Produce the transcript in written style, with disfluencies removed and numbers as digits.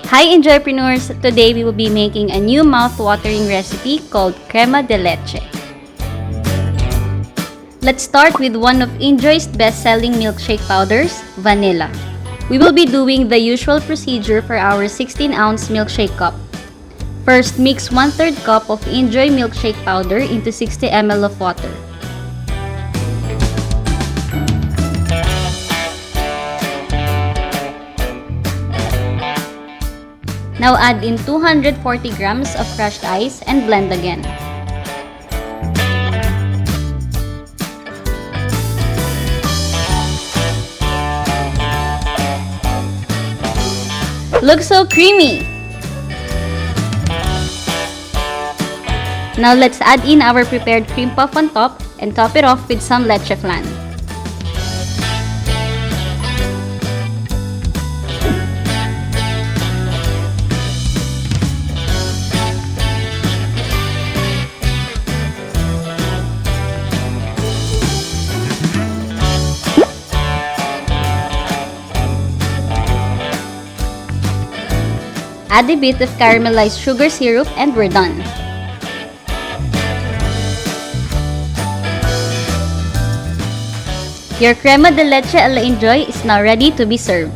Hi Enjoypreneurs! Today we will be making a new mouth-watering recipe called Crema De Leche. Let's start with one of inJoy's best-selling milkshake powders, vanilla. We will be doing the usual procedure for our 16-ounce milkshake cup. First, mix 1/3 cup of inJoy milkshake powder into 60 ml of water. Now add in 240 grams of crushed ice and blend again. Looks so creamy! Now let's add in our prepared cream puff on top and top it off with some leche flan. Add a bit of caramelized sugar syrup and we're done. Your Crema de Leche a la inJoy is now ready to be served.